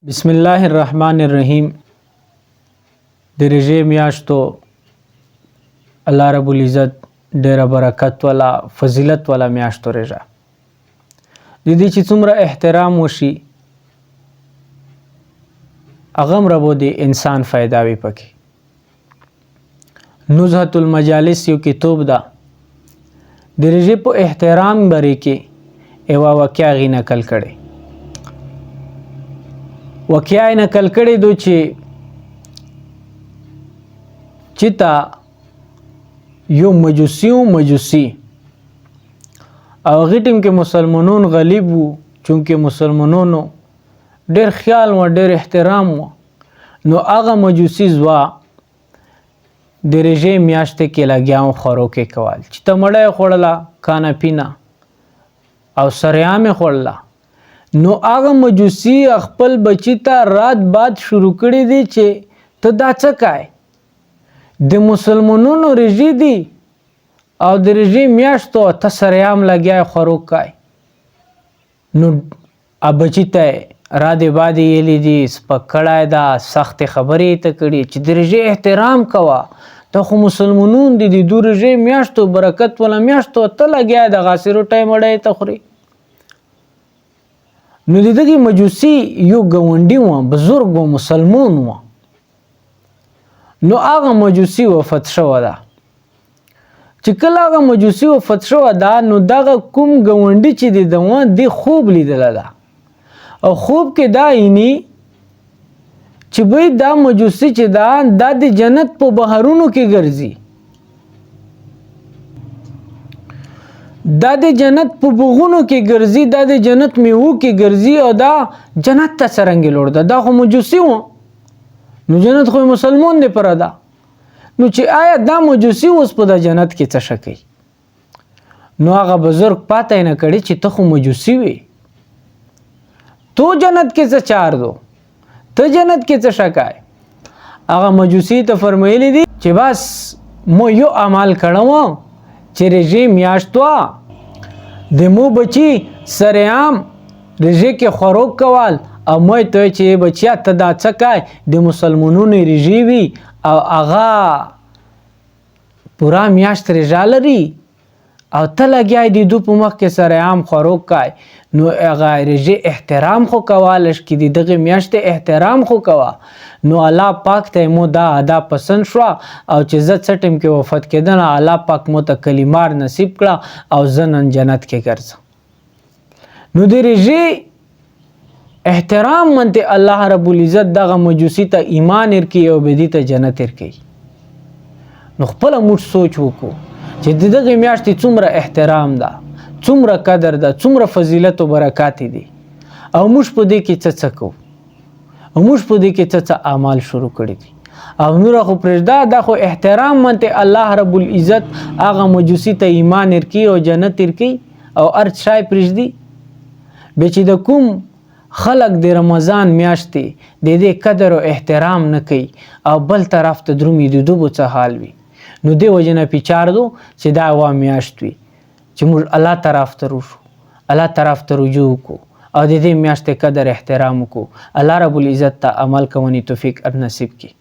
بسم الله الرحمن الرحیم. د رژې میاشتو الله رب العزت ډېره برکت والا فضیلت والا میاشتو رژه د دې چې څومره احترام وشي هغه هم ربو د انسان فایده وي پکې. نزهة المجالس یو کتاب ده د رژې په احترام باره کې یوه واقعه غي نقل کړې. واقعه یې نقل کړې دو چې تا یو مجوسی او هغه ټیم کې مسلمانون غلیب وو، چونکې مسلمانونو ډېر خیال و ډېر احترام و. نو هغه مجوسی زوا د رژې میاشتې کې لګیا و خوراکې کول چې ته مړی خوړله کانه پینا او سریام یې خوړله. نو هغه مجوسی خپل بچی ته رات بعد شروع کړی دی چې ته دا څه کوې، د مسلمانونو رژې دی او د رژې میاشتو ته سریام لګیا خوراک کوې. نو بچی ته رادې بادې ویلي دي سپک کړی ده، سختې خبرې ته کړي چې د رژې احترام کوه، ته خو مسلمانون دي د دو رژې میاشتو برکت والا میاشتو ته لګیا د غاسې روټۍ مړی ته خوري. نو د دغې مجوسی یو ګاونډي و، بزرګ و، مسلمان و. نو هغه مجوسی وفات شوه ده. چې کله هغه مجوسی وفات شوه ده نو دغه کوم ګاونډي چې دی د دی خوب لیدله ده او خوب کې دا اینی چې بی دا مجوسی چې دا د جنت په بهرونو کې ګرځي، دا د جنت په بغونو کې ګرځي، دا د جنت میوو کې ګرځي او دا جنت ته څرنګه لوړ ده. دا خو مجوسی و، نو جنت خو مسلمان دی پره ده. نو چې آیا دا مجوسی اوس په د جنت کې څه شه کوي؟ نو هغه بزرګ پاته یې نه کړي چې ته خو مجوسی وې، تو جنت کې څه چار دو، ته جنت کې څه شه کوې؟ هغه مجوسی ته فرمایلی دي چې بس مو یو عمل کړی و چې رژې میاشت وه د مو بچي سریام رژې کې خوراک کول او مو ته چې بچیا ته دا څه کوې، د مسلمانونو رژې وي او هغه پوره میاشت رژه لري او ته لګیا د دو په مخ کې سریام خوراک کوې. نو هغه رژې احترام خو کولش کې د دغې میاشتې احترام خو کوه. نو الله پاک ته مو دا ادا پسند شوه او چې زه څه ټیم کې وفات کېدم الله پاک مو ته کلمار نصیب کړه او زه نن جنت کې ګرځم. نو د رژې احترام منته الله رب العزت دغه مجوسی ته ایمان ورکوي او بدی ته جنت ورکوي. نو خپله موږ سوچ وکړو چې د دغې میاشتې څومره احترام ده، څومره قدر ده، څومره فضیلت و برکات دي او موږ په دې کې څه کوو او موږ په دې کې څه اعمال شروع کړي دي او نور خو پرېږده. دا خو احترام منته الله رب العزت هغه مجوسی ته ایمان ورکوي او جنت ورکوي او هر شی پرېږدي. بیا چې د کوم خلق د رمضان میاشتې د دې قدر او احترام نه کوي او بل طرف ته درومي د دوبو څه حال وي، نو دې وجه نه پیچار دو چې دا یوه میاشت وي چې موږ الله طرف ته روشو، الله طرف ته رجوع وکړو او د دې میاشتې قدر احترام وکړو. الله رب العزت ته عمل کوونې توفیق نصیب کړي.